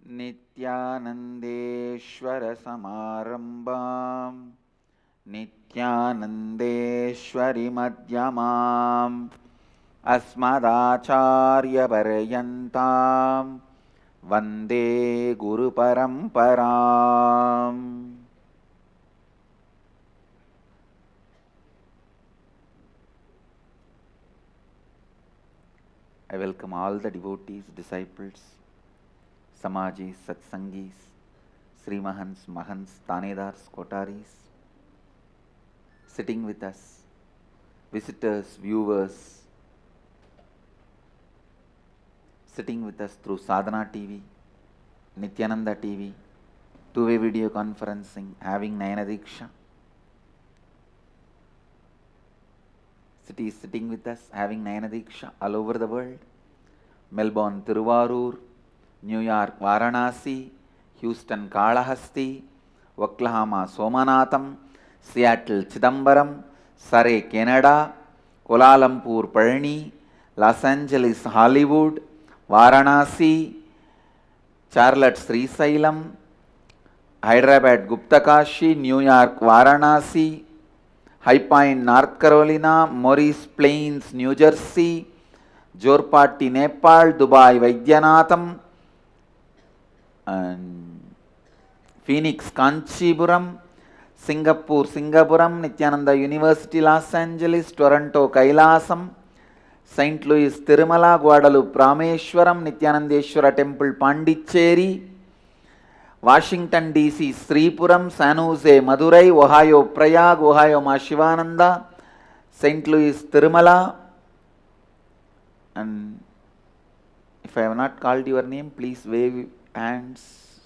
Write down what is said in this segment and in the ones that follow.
नित्यानन्देश्वरसमारम्भां नित्यानन्देश्वरिमध्यमाम् अस्मदाचार्यपर्यन्तां वन्दे गुरुपरम्पराम्. I welcome all the devotees, disciples, Samajis, Satsangis, Sri Mahants, Mahants, Tanedars, Kotaris, sitting with us, visitors, viewers, sitting with us through Sadhana TV, Nityananda TV, two-way video conferencing, having Nayana Diksha. Cities sitting with us, having Nayana Diksha all over the world. Melbourne, Tiruvarur, New York, Varanasi, Houston, Kalahasti, Oklahoma, Somanatham, Seattle, Chidambaram, Surrey, Canada, Kuala Lumpur, Perni, Los Angeles, Hollywood, Varanasi, Charlotte, Srisailam, Hyderabad, Guptakashi, New York, Varanasi, High Point, North Carolina, Morris Plains, New Jersey, Jorpati, Nepal, Dubai, Vaidyanatham, and Phoenix, Kanchipuram, Singapore, Singapuram, Nityananda University, Los Angeles, Toronto, Kailasam, St. Louis, Tirumala, Guadalupe, Rameshwaram, Nityanandeshwara Temple, Pondicherry, Washington DC, Sripuram, San Jose, Madurai, Ohio, Prayag, Ohio, Ma Shivananda, St. Louis, Tirumala, and if I have not called your name, please wave hands.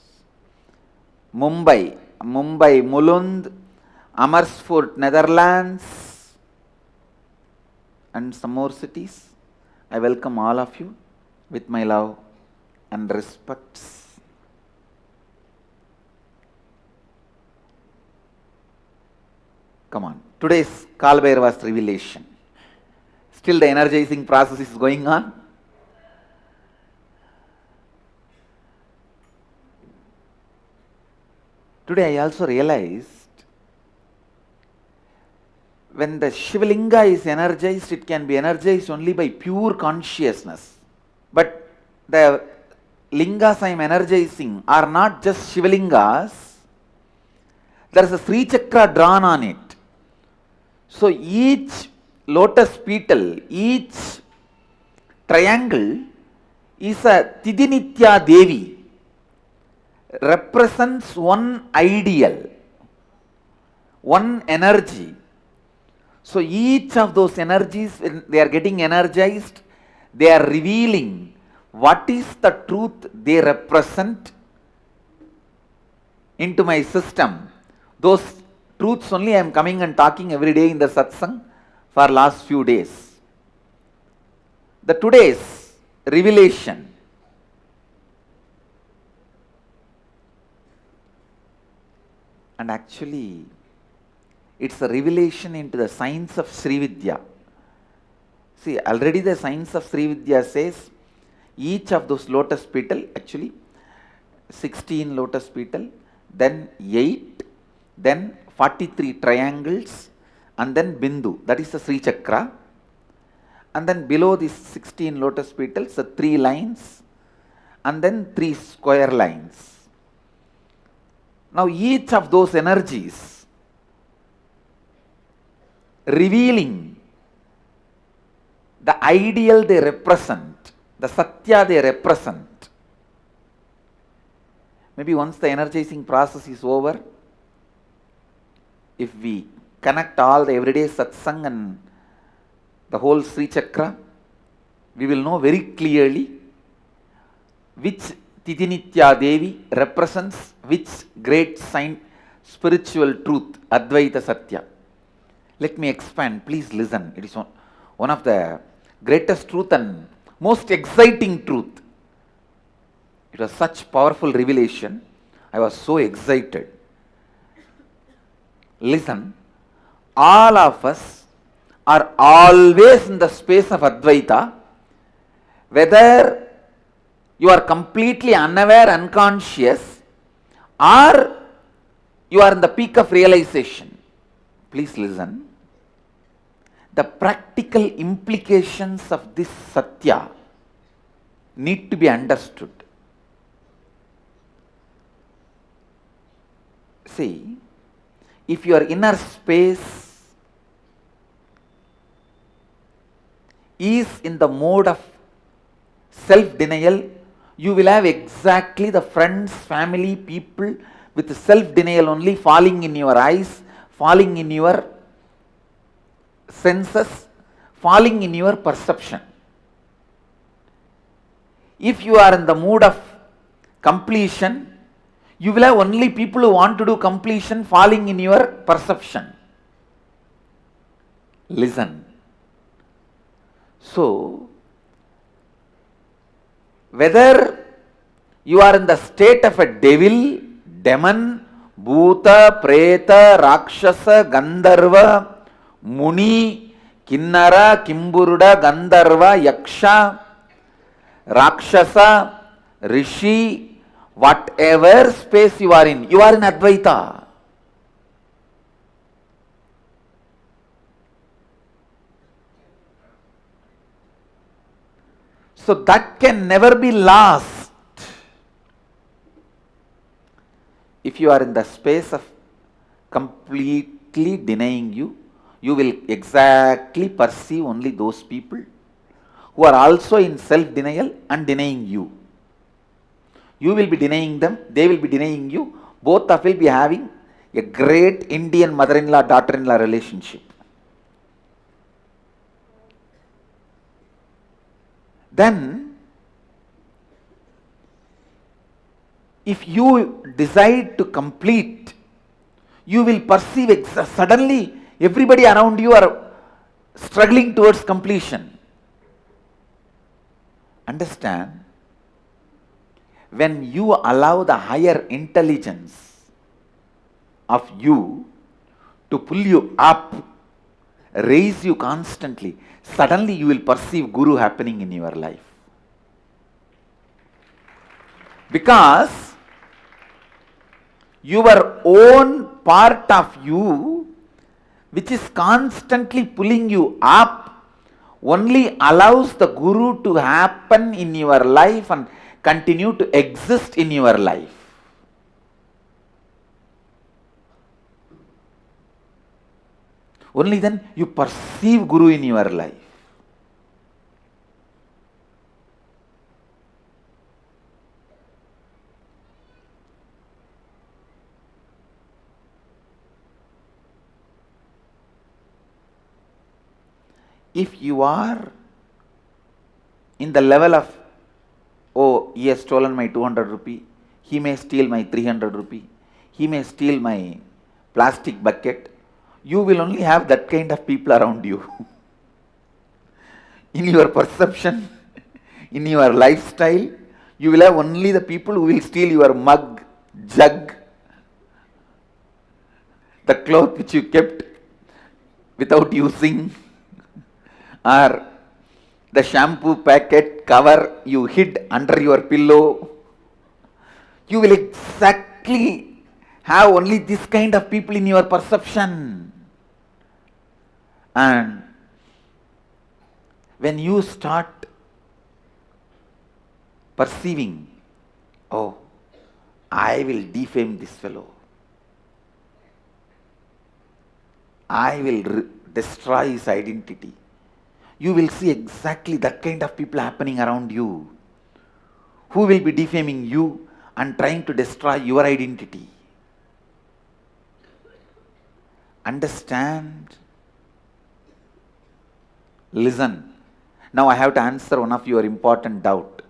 Mumbai, Mulund, Amersfoort, Netherlands, and some more cities. I welcome all of you with my love and respects. Come on. Today's Kal Bhairava's revelation. Still the energizing process is going on. Today I also realized when the Shivalinga is energized, it can be energized only by pure consciousness. But the lingas I am energizing are not just Shivalingas. There is a Sri Chakra drawn on it. So each lotus petal, each triangle is a Tidinitya Devi, represents one ideal, one energy. So each of those energies, when they are getting energized, they are revealing what is the truth they represent into my system. Those truths only I am coming and talking every day in the satsang for last few days. The today's revelation. And actually, it's a revelation into the science of Sri Vidya. See, already the science of Sri Vidya says each of those lotus petal, actually 16 lotus petal, then 8, then 43 triangles, and then Bindu, that is the Sri Chakra. And then below these 16 lotus petals, the 3 lines, and then 3 square lines. Now each of those energies revealing the ideal they represent, the Satya they represent. Maybe once the energizing process is over, if we connect all the everyday satsang and the whole Sri Chakra, we will know very clearly which Tidinitya Devi represents which great spiritual truth, Advaita Satya. Let me expand, please listen. It is one of the greatest truth and most exciting truth. It was such powerful revelation. I was so excited. Listen, all of us are always in the space of Advaita, whether you are completely unaware, unconscious, or you are in the peak of realization. Please listen. The practical implications of this Satya need to be understood. See, if your inner space is in the mode of self-denial, you will have exactly the friends, family, people with self-denial only falling in your eyes, falling in your senses, falling in your perception. If you are in the mood of completion, you will have only people who want to do completion falling in your perception. Listen. So, whether you are in the state of a devil, demon, bhuta, preta, rakshasa, gandharva, muni, kinnara, kimburuda, gandharva, yaksha, rakshasa, rishi, whatever space you are in Advaita. So that can never be lost. If you are in the space of completely denying you, you will exactly perceive only those people who are also in self-denial and denying you. You will be denying them, they will be denying you. Both of will be having a great Indian mother-in-law, daughter-in-law relationship. Then, if you decide to complete, you will perceive suddenly everybody around you are struggling towards completion. Understand? When you allow the higher intelligence of you to pull you up, raise you constantly, suddenly you will perceive Guru happening in your life. Because your own part of you, which is constantly pulling you up, only allows the Guru to happen in your life and continue to exist in your life. Only then you perceive Guru in your life. If you are in the level of, oh, he has stolen my 200 rupee, he may steal my 300 rupee, he may steal my plastic bucket, you will only have that kind of people around you. In your perception, in your lifestyle, you will have only the people who will steal your mug, jug, the cloth which you kept without using, or the shampoo packet cover you hid under your pillow. You will exactly have only this kind of people in your perception. And when you start perceiving, oh, I will defame this fellow, I will destroy his identity, you will see exactly that kind of people happening around you, who will be defaming you and trying to destroy your identity. Understand? Listen. Now I have to answer one of your important doubt.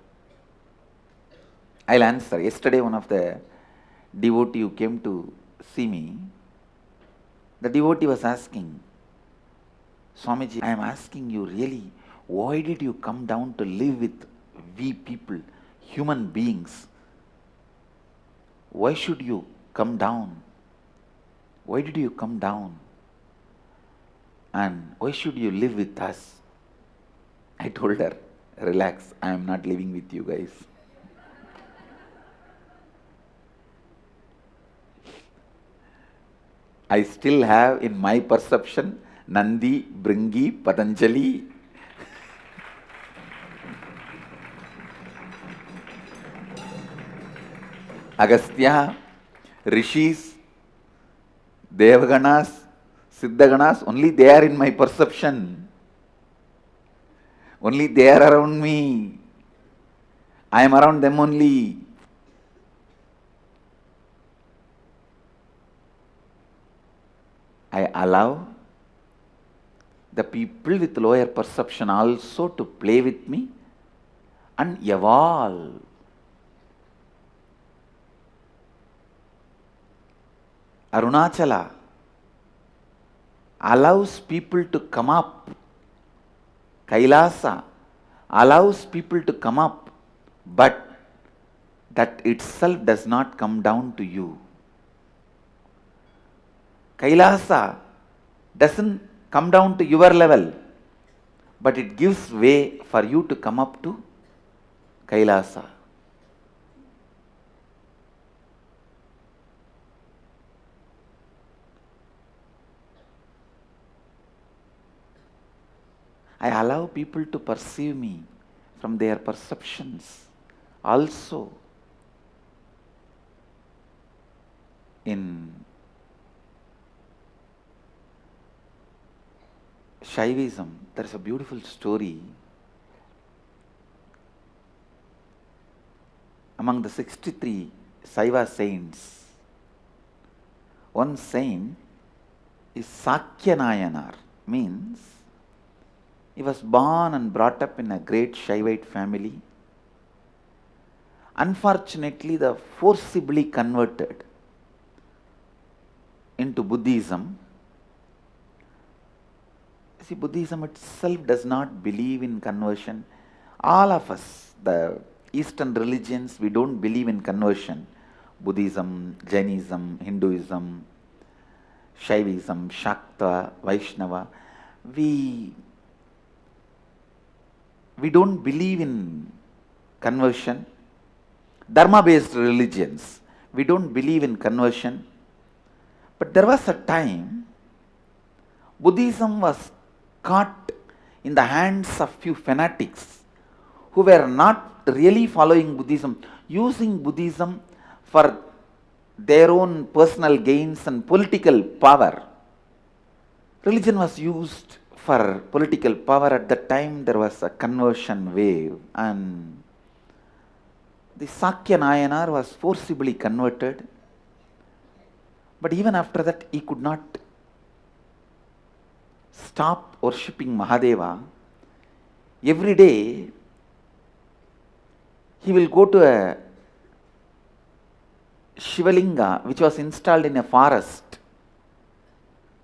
I'll answer. Yesterday one of the devotee who came to see me, the devotee was asking, Swamiji, I am asking you really, why did you come down to live with we people, human beings? Why should you come down? Why did you come down? And why should you live with us? I told her, relax, I am not living with you guys. I still have in my perception Nandi, Bringi, Patanjali. Agastya, Rishis, Devaganas, Siddhaganas, only they are in my perception. Only they are around me. I am around them only. I allow the people with lower perception also to play with me and evolve. Arunachala allows people to come up. Kailasa allows people to come up, but that itself does not come down to you. Kailasa doesn't come down to your level, but it gives way for you to come up to Kailasa. I allow people to perceive me from their perceptions. Also, in Shaivism, there is a beautiful story. Among the 63 Saiva saints, one saint is Sakya Nayanar, means he was born and brought up in a great Shaivite family. Unfortunately, they forcibly converted into Buddhism. See, Buddhism itself does not believe in conversion. All of us, the Eastern religions, we don't believe in conversion. Buddhism, Jainism, Hinduism, Shaivism, Shakta, Vaishnava. We don't believe in conversion. Dharma-based religions, we don't believe in conversion. But there was a time Buddhism was caught in the hands of few fanatics who were not really following Buddhism, using Buddhism for their own personal gains and political power. Religion was used for political power. At that time there was a conversion wave, and the Sakya Nayanar was forcibly converted. But even after that he could not stop worshipping Mahadeva. Every day he will go to a Shivalinga which was installed in a forest.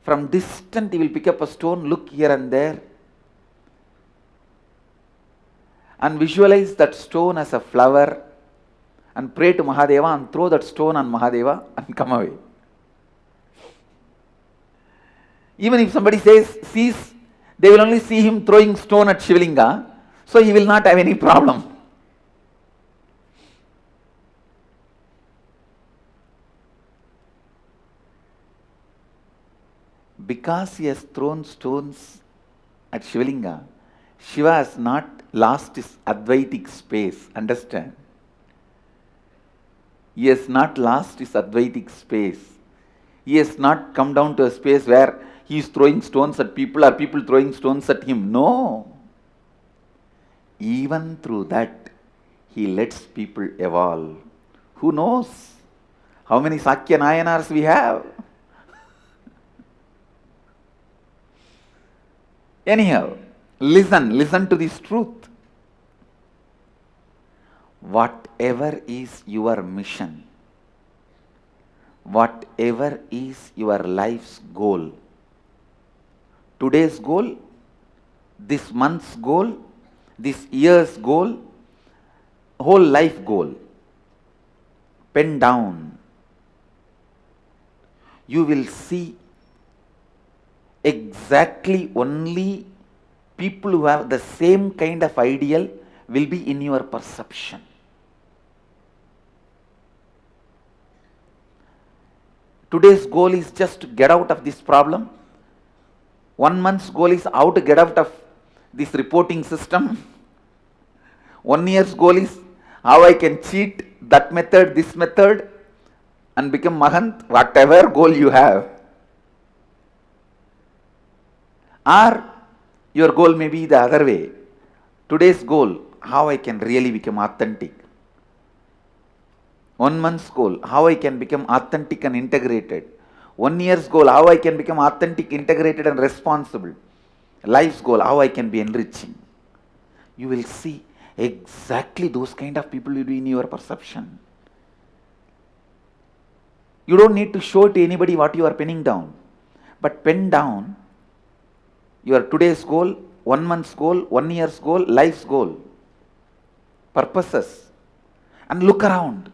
From distant he will pick up a stone, look here and there, and visualize that stone as a flower and pray to Mahadeva and throw that stone on Mahadeva and come away. Even if somebody sees, they will only see him throwing stone at Shivalinga, so he will not have any problem. Because he has thrown stones at Shivalinga, Shiva has not lost his Advaitic space. Understand? He has not lost his Advaitic space. He has not come down to a space where he is throwing stones at people or people throwing stones at him. No. Even through that, he lets people evolve. Who knows how many Sakya Nayanars we have? Anyhow, listen to this truth. Whatever is your mission, whatever is your life's goal, today's goal, this month's goal, this year's goal, whole life goal, pen down. You will see exactly only people who have the same kind of ideal will be in your perception. Today's goal is just to get out of this problem. 1 month's goal is how to get out of this reporting system. 1 year's goal is how I can cheat that method, this method, and become Mahant, whatever goal you have. Or your goal may be the other way. Today's goal, how I can really become authentic. 1 month's goal, how I can become authentic and integrated. 1 year's goal, how I can become authentic, integrated and responsible. Life's goal, how I can be enriching. You will see exactly those kind of people will be in your perception. You don't need to show to anybody what you are penning down. But pen down your today's goal, 1 month's goal, 1 year's goal, life's goal, purposes, and look around.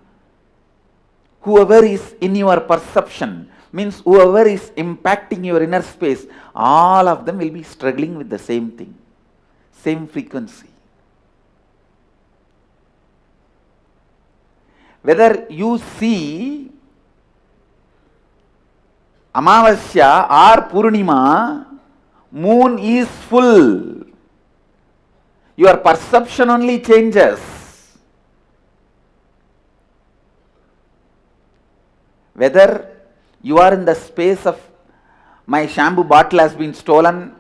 Whoever is in your perception, means whoever is impacting your inner space, all of them will be struggling with the same thing, same frequency. Whether you see Amavasya or Purnima, moon is full. Your perception only changes. Whether you are in the space of my shampoo bottle has been stolen,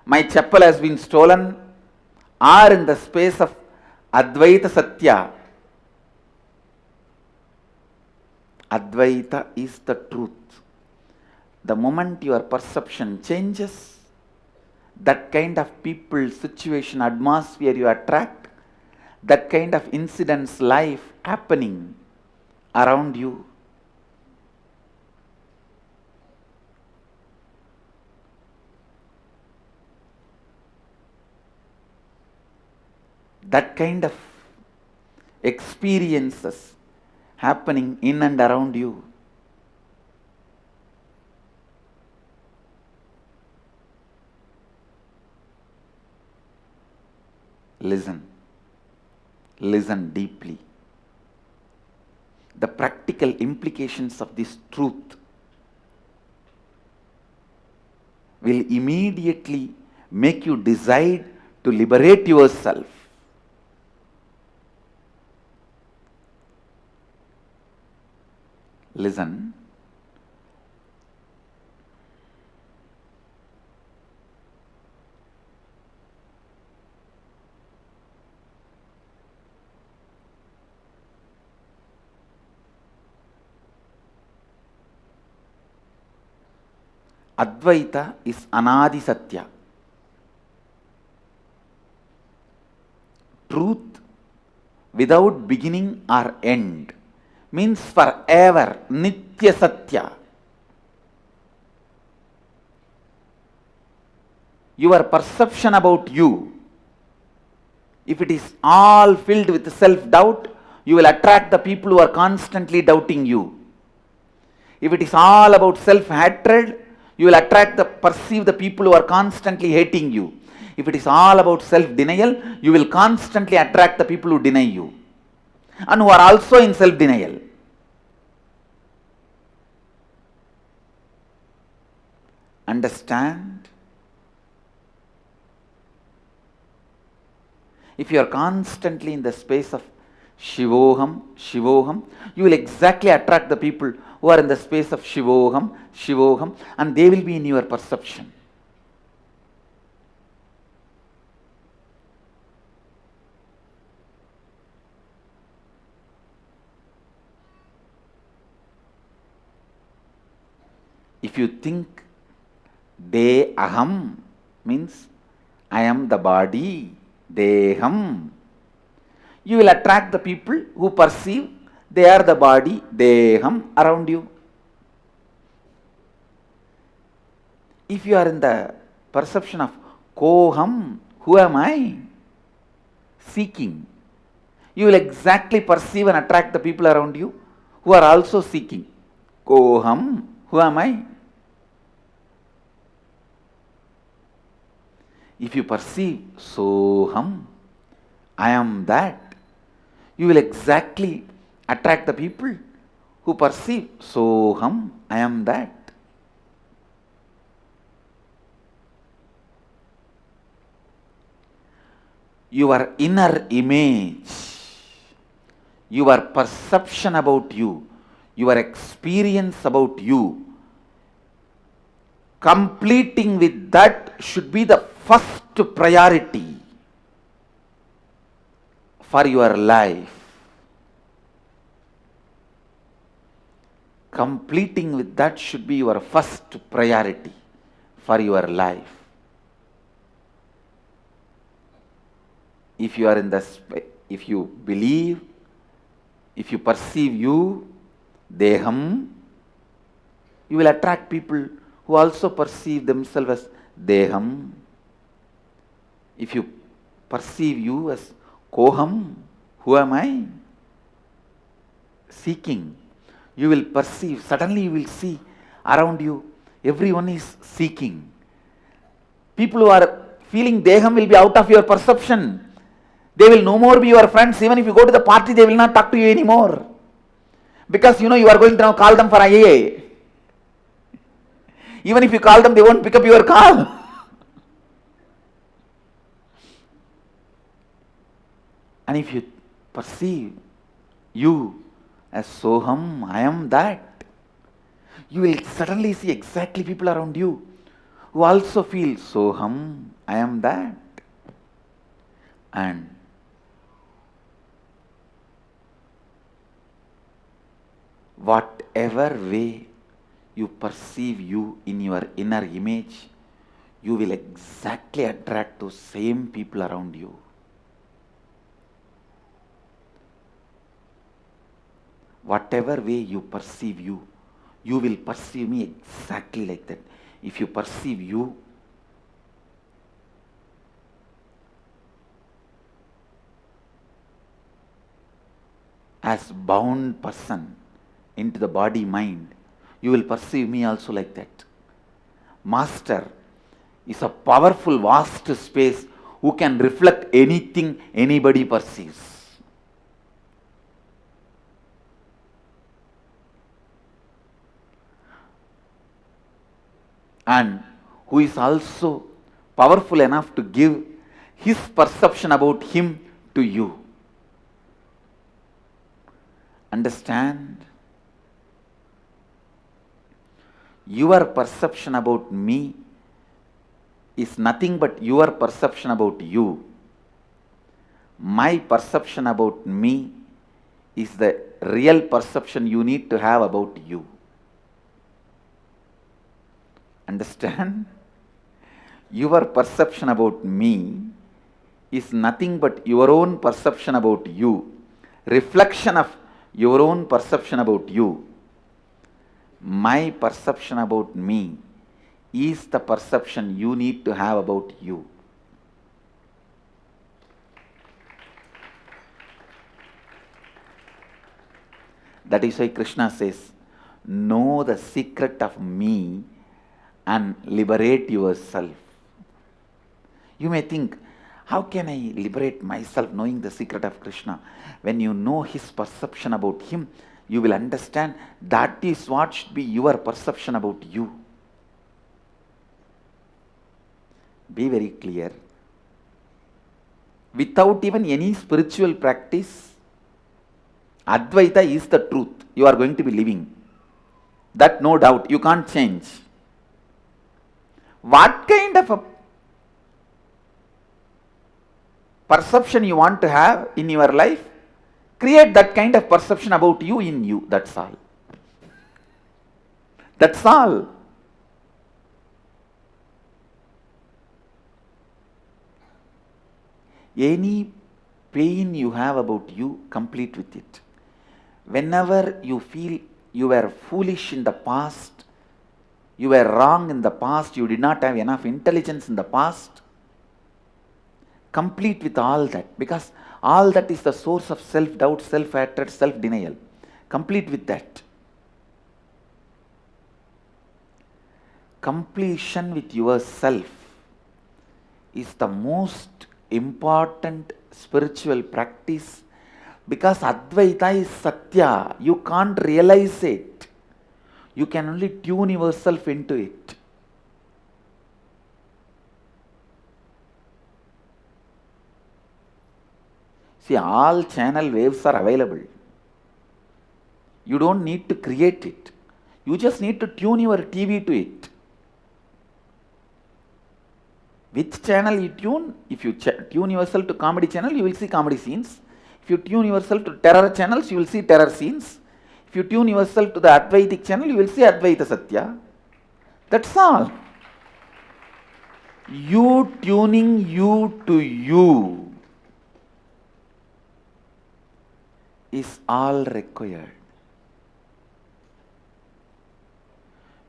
my chappal has been stolen, or in the space of Advaita Satya. Advaita is the truth. The moment your perception changes, that kind of people, situation, atmosphere you attract, that kind of incidents, life happening around you. That kind of experiences happening in and around you. Listen. Listen deeply. The practical implications of this truth will immediately make you decide to liberate yourself. Listen. Advaita is Anadi Satya. Truth without beginning or end means forever, Nitya Satya. Your perception about you, if it is all filled with self-doubt, you will attract the people who are constantly doubting you. If it is all about self-hatred, you will perceive the people who are constantly hating you. If it is all about self-denial, you will constantly attract the people who deny you and who are also in self-denial. Understand? If you are constantly in the space of Shivoham, Shivoham, you will exactly attract the people who are in the space of Shivoham, Shivoham, and they will be in your perception. If you think De Aham means I am the body, Deham, you will attract the people who perceive they are the body, Deham, around you. If you are in the perception of Koham, who am I? Seeking. You will exactly perceive and attract the people around you who are also seeking. Koham, who am I? If you perceive Soham, I am that, you will exactly attract the people who who perceive Soham, I am that. Your inner image, your perception about you, your experience about you, completing with that should be the first priority for your life. Completing with that should be your first priority for your life. If you are in the, if you believe, if you perceive you, Deham, you will attract people who also perceive themselves as Deham. If you perceive you as Koham, who am I? Seeking. You will perceive, suddenly you will see around you, everyone is seeking. People who are feeling Deham will be out of your perception. They will no more be your friends. Even if you go to the party, they will not talk to you anymore. Because you know you are going to now call them for IA. Even if you call them, they won't pick up your call. And if you perceive you as Soham, I am that, you will suddenly see exactly people around you who also feel Soham, I am that. And whatever way you perceive you in your inner image, you will exactly attract those same people around you. Whatever way you perceive you, you will perceive me exactly like that. If you perceive you as bound person into the body mind, you will perceive me also like that. Master is a powerful, vast space who can reflect anything anybody perceives. And who is also powerful enough to give his perception about him to you. Understand? Your perception about me is nothing but your perception about you. My perception about me is the real perception you need to have about you. Understand? Your perception about me is nothing but your own perception about you, reflection of your own perception about you. My perception about me is the perception you need to have about you. That is why Krishna says, know the secret of me and liberate yourself. You may think, how can I liberate myself knowing the secret of Krishna? When you know his perception about him, you will understand that is what should be your perception about you. Be very clear. Without even any spiritual practice, Advaita is the truth you are going to be living. That no doubt, you can't change. What kind of a perception you want to have in your life, create that kind of perception about you in you. That's all. That's all. Any pain you have about you, complete with it. Whenever you feel you were foolish in the past, you were wrong in the past, you did not have enough intelligence in the past, complete with all that, because all that is the source of self-doubt, self-hatred, self-denial. Complete with that. Completion with yourself is the most important spiritual practice Because Advaita is Satya. You can't realize it. You can only tune yourself into it. See, all channel waves are available. You don't need to create it. You just need to tune your TV to it. Which channel you tune? If you tune yourself to comedy channel, you will see comedy scenes. If you tune yourself to terror channels, you will see terror scenes. If you tune yourself to the Advaitic channel, you will see Advaita Satya. That's all. You tuning you to you is all required.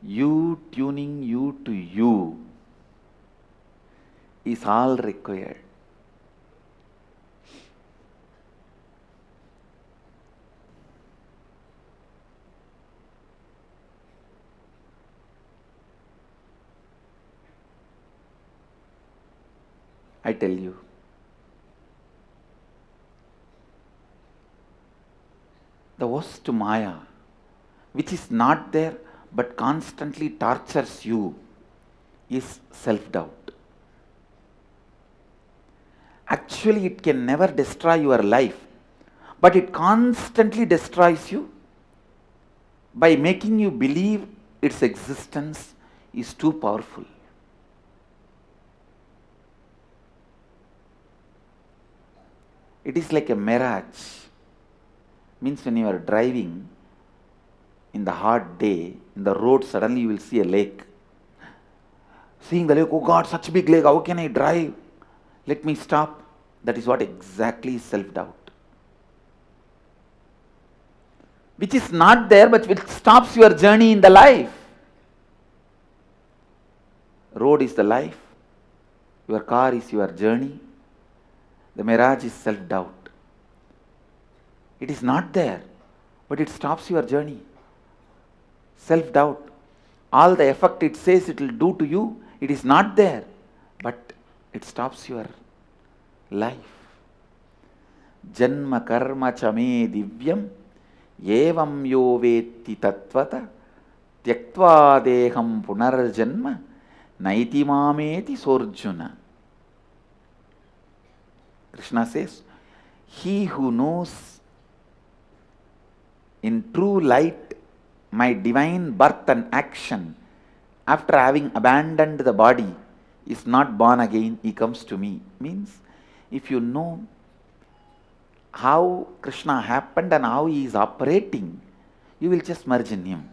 You tuning you to you is all required. I tell you, the worst Maya, which is not there but constantly tortures you, is self-doubt. Actually, it can never destroy your life, but it constantly destroys you by making you believe its existence is too powerful. It is like a mirage. Means when you are driving in the hot day, in the road, suddenly you will see a lake. Seeing the lake, oh God, such a big lake, how can I drive? Let me stop. That is what exactly is self-doubt. Which is not there, but which stops your journey in the life. Road is the life. Your car is your journey. The mirage is self-doubt. It is not there, but it stops your journey. Self-doubt. All the effect it says it will do to you, it is not there, but it stops your life. Janma karma chame divyam evam yo vetti tattvata tyaktva deham punarjanma naiti mameti sorjuna. Krishna says, he who knows in true light my divine birth and action after having abandoned the body is not born again, he comes to me. Means, if you know how Krishna happened and how he is operating, you will just merge in him.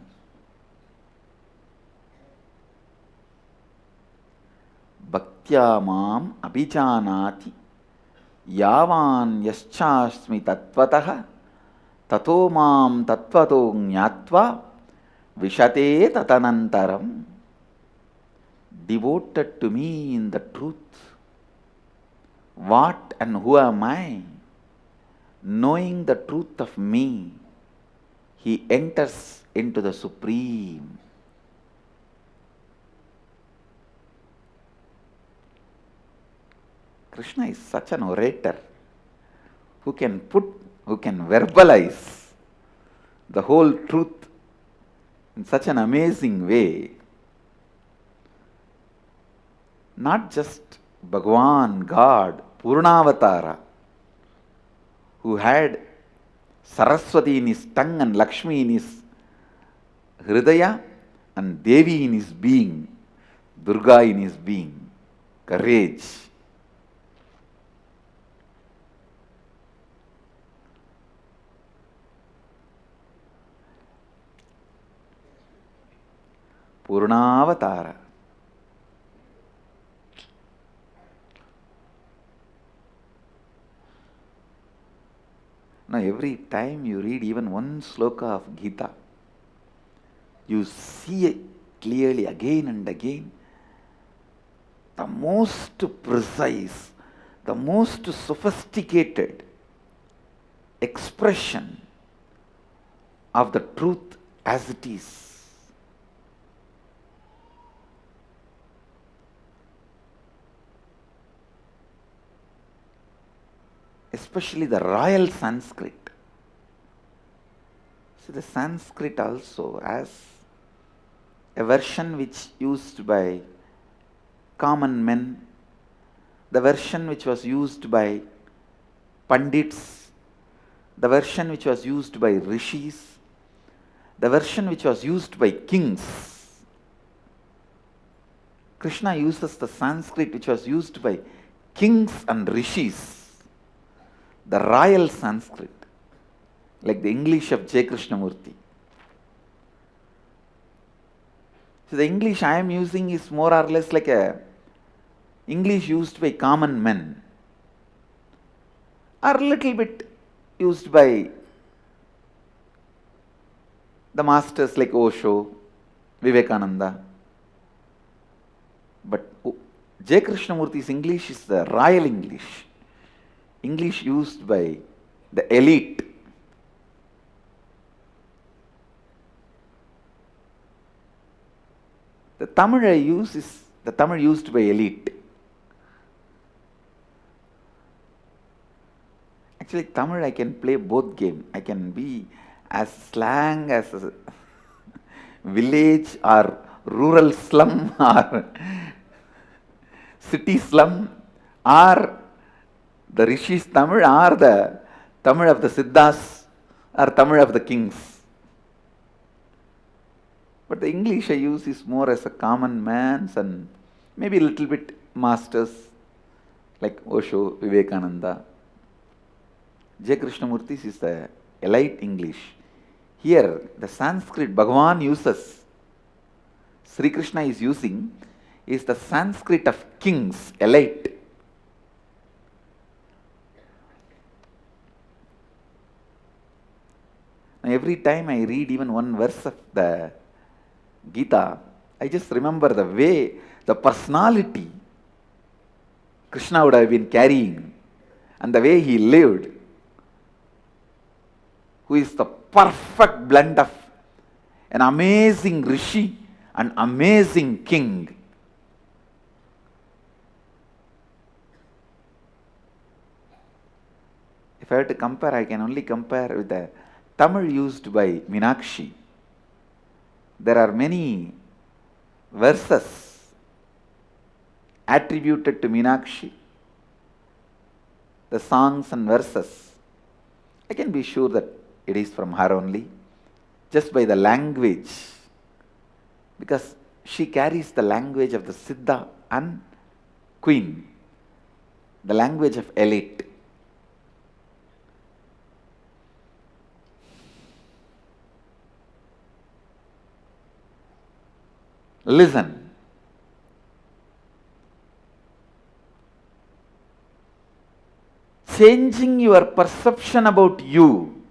Bhaktya mam abhijanati yavan yaschasmi tattvataha tato mam tattvato jnatva vishate tatanantaram. Devoted to me in the truth. What and who am I? Knowing the truth of me, he enters into the Supreme. Krishna is such an orator who can verbalize the whole truth in such an amazing way. Not just Bhagavan, God, Purnavatara, who had Saraswati in his tongue and Lakshmi in his Hridaya and Devi in his being, Durga in his being, courage. Purnavatara. Now, every time you read even one sloka of Gita, you see it clearly again and again the most precise, the most sophisticated expression of the truth as it is. A especially the royal Sanskrit. So the Sanskrit also has a version which used by common men, the version which was used by Pandits, the version which was used by Rishis, the version which was used by kings. Krishna uses the Sanskrit which was used by kings and rishis, the royal Sanskrit, like the English of J. Krishnamurti. So the English I am using is more or less like a English used by common men, or a little bit used by the masters like Osho, Vivekananda. But J. Krishnamurti's English is the royal English, English used by the elite. The Tamil I use is the Tamil used by elite. Actually, Tamil I can play both game. I can be as slang as a village or rural slum or city slum, or the Rishis Tamil, or the Tamil of the Siddhas, or Tamil of the kings. But the English I use is more as a common man's and maybe a little bit masters like Osho, Vivekananda. J. Krishnamurti's is the elite English. Here, the Sanskrit Bhagavan uses, Sri Krishna is using, is the Sanskrit of kings, elite. Now, every time I read even one verse of the Gita, I just remember the way, the personality Krishna would have been carrying and the way he lived, who is the perfect blend of an amazing rishi and amazing king. If I were to compare, I can only compare with the Tamil used by Meenakshi. There are many verses attributed to Meenakshi, the songs and verses. I can be sure that it is from her only, just by the language, because she carries the language of the Siddha and Queen, the language of elite. Listen. Changing your perception about you,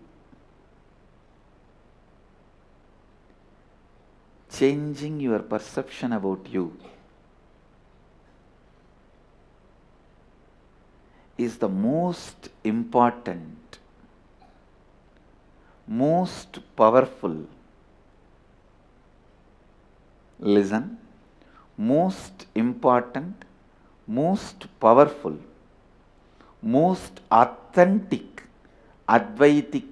changing your perception about you is the most important, most powerful, listen, most important, most powerful, most authentic, Advaitic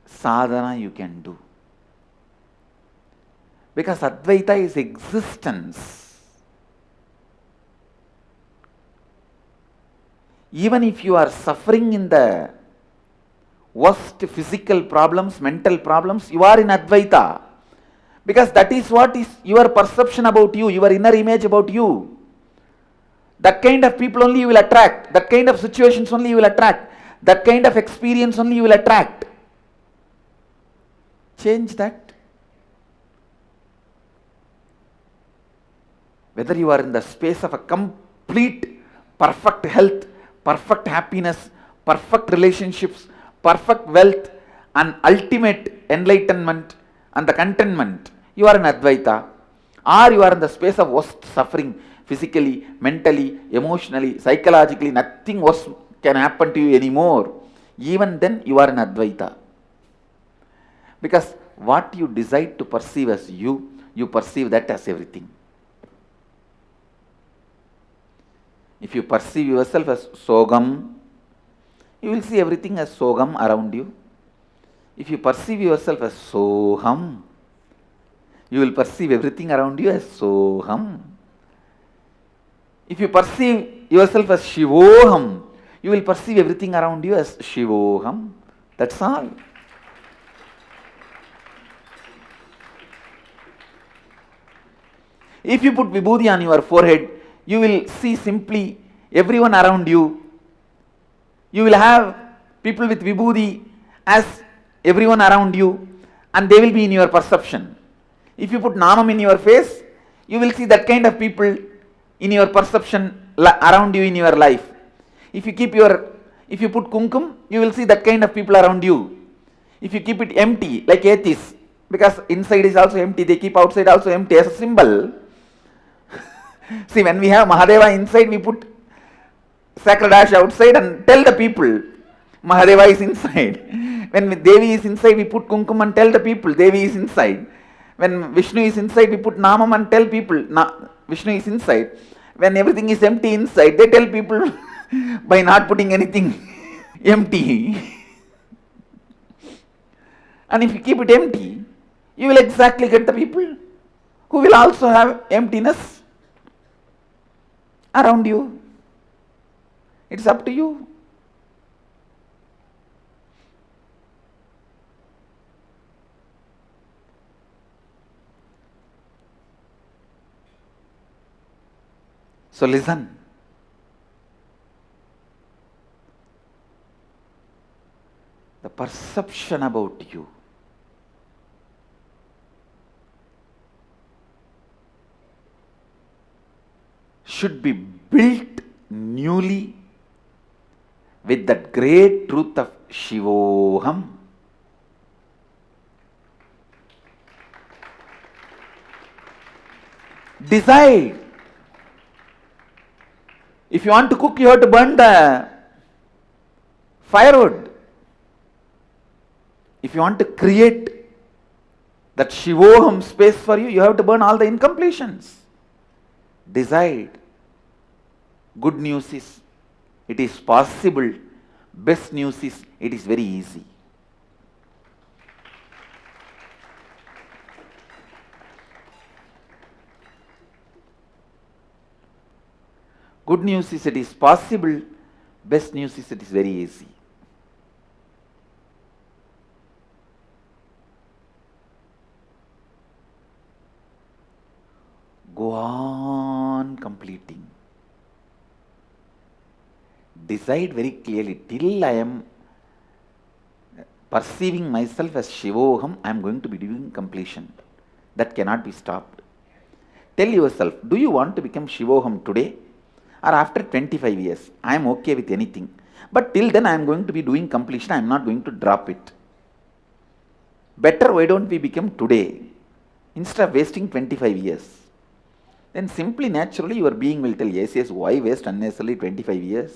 sadhana you can do. Because Advaita is existence. Even if you are suffering in the worst physical problems, mental problems, you are in Advaita. Because that is what is your perception about you, your inner image about you. That kind of people only you will attract. That kind of situations only you will attract. That kind of experience only you will attract. Change that. Whether you are in the space of a complete, perfect health, perfect happiness, perfect relationships, perfect wealth, and ultimate enlightenment and the contentment, you are in Advaita. Or you are in the space of worst suffering, physically, mentally, emotionally, psychologically, nothing worse can happen to you anymore. Even then, you are in Advaita. Because what you decide to perceive as you perceive that as everything. If you perceive yourself as Sogam, you will see everything as Sogam around you. If you perceive yourself as Soham, you will perceive everything around you as Soham. If you perceive yourself as Shivoham, you will perceive everything around you as Shivoham. That's all. If you put Vibhuti on your forehead, you will see simply everyone around you. You will have people with Vibhuti as everyone around you, and they will be in your perception. If you put Namam in your face, you will see that kind of people in your perception around you in your life. If you put Kumkum, you will see that kind of people around you. If you keep it empty, like atheists, because inside is also empty, they keep outside also empty as a symbol. See, when we have Mahadeva inside, we put sacred ash outside and tell the people Mahadeva is inside. When Devi is inside, we put Kumkum and tell the people Devi is inside. When Vishnu is inside, we put Namam and tell people Vishnu is inside. When everything is empty inside, they tell people by not putting anything empty. And if you keep it empty, you will exactly get the people who will also have emptiness around you. It's up to you. So listen. The perception about you should be built newly with that great truth of Shivoham. Decide. If you want to cook, you have to burn the firewood. If you want to create that Shivoham space for you, you have to burn all the incompletions. Decide. Good news is, it is possible. Best news is, it is very easy. Good news is, it is possible. Best news is, it is very easy. Go on completing. Decide very clearly, till I am perceiving myself as Shivoham, I am going to be doing completion. That cannot be stopped. Tell yourself, do you want to become Shivoham today or after 25 years? I am okay with anything. But till then I am going to be doing completion, I am not going to drop it. Better, why don't we become today instead of wasting 25 years? Then simply, naturally, your being will tell, yes, why waste unnecessarily 25 years?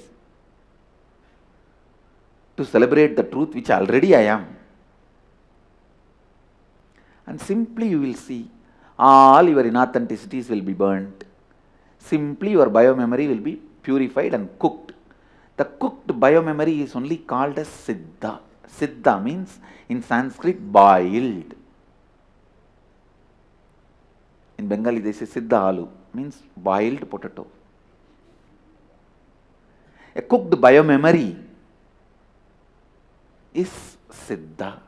To celebrate the truth which already I am. And simply you will see, all your inauthenticities will be burnt. Simply your biomemory will be purified and cooked. The cooked biomemory is only called as Siddha. Siddha means in Sanskrit boiled. In Bengali they say Siddha Alu, means boiled potato. A cooked biomemory is Siddha.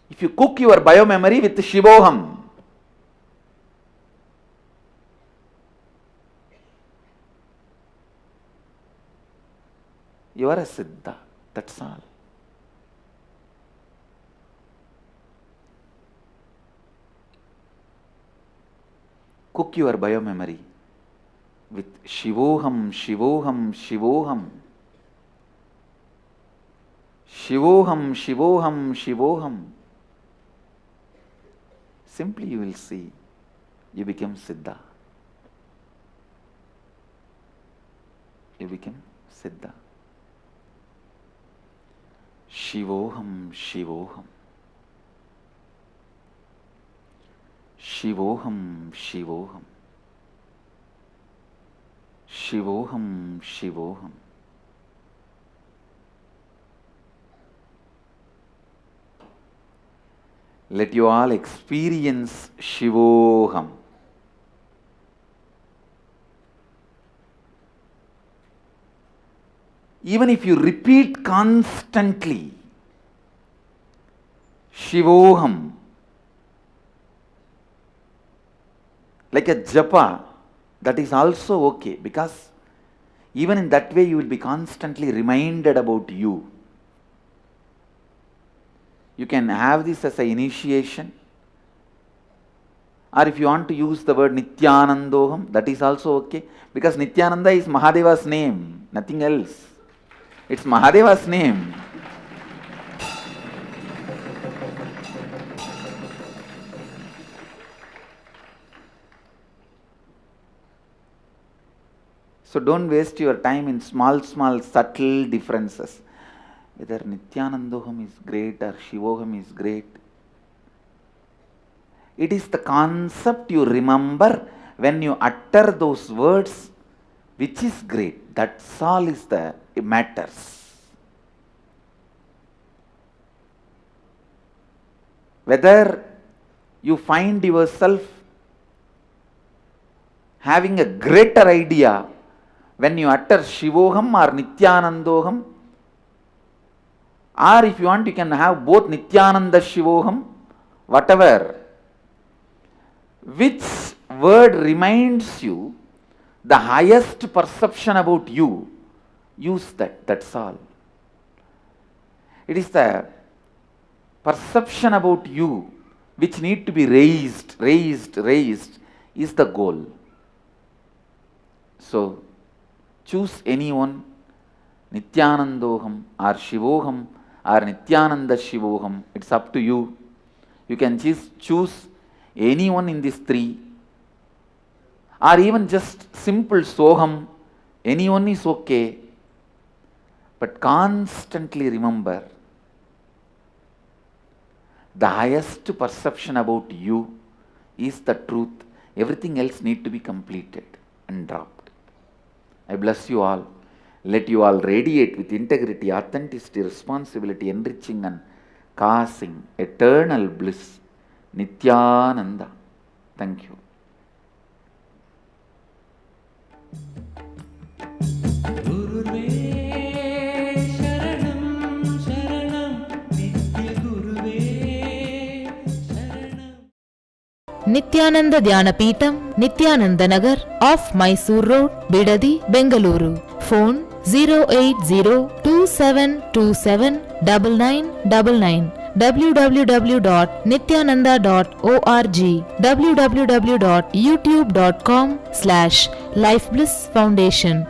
If you cook your biomemory with Shivoham, you are a Siddha. That's all. Cook your biomemory with Shivoham, Shivoham, Shivoham. Shivoham, Shivoham, Shivoham. Simply you will see, you become Siddha. You become Siddha. Shivoham, Shivoham. Shivoham, Shivoham. Shivoham, Shivoham. Let you all experience Shivoham. Even if you repeat constantly Shivoham, like a japa, that is also okay, because even in that way you will be constantly reminded about you. You can have this as an initiation, or if you want to use the word Nityanandoham, that is also okay, because Nityananda is Mahadeva's name, nothing else. It's Mahadeva's name. So don't waste your time in small subtle differences. Whether Nityanandoham is great or Shivoham is great. It is the concept you remember when you utter those words which is great. That's all is the matters. Whether you find yourself having a greater idea when you utter Shivoham or Nityanandoham, or if you want you can have both Nityananda Shivoham, whatever. Which word reminds you the highest perception about you, use that, that's all. It is the perception about you which need to be raised is the goal. So choose anyone, Nityanandoham or Shivoham or Nityananda Shivoham, it's up to you. You can choose anyone in these three, or even just simple Soham, anyone is okay. But constantly remember, the highest perception about you is the truth. Everything else need to be completed and dropped. I bless you all. Let you all radiate with integrity, authenticity, responsibility, enriching and causing eternal bliss. Nityananda. Thank you. Nityananda Dhyanapitham, Nityananda Nagar, off Mysore Road, Bidadi, Bengaluru. Phone 08027279999. www.nityananda.org, www.youtube.com/Life Bliss Foundation.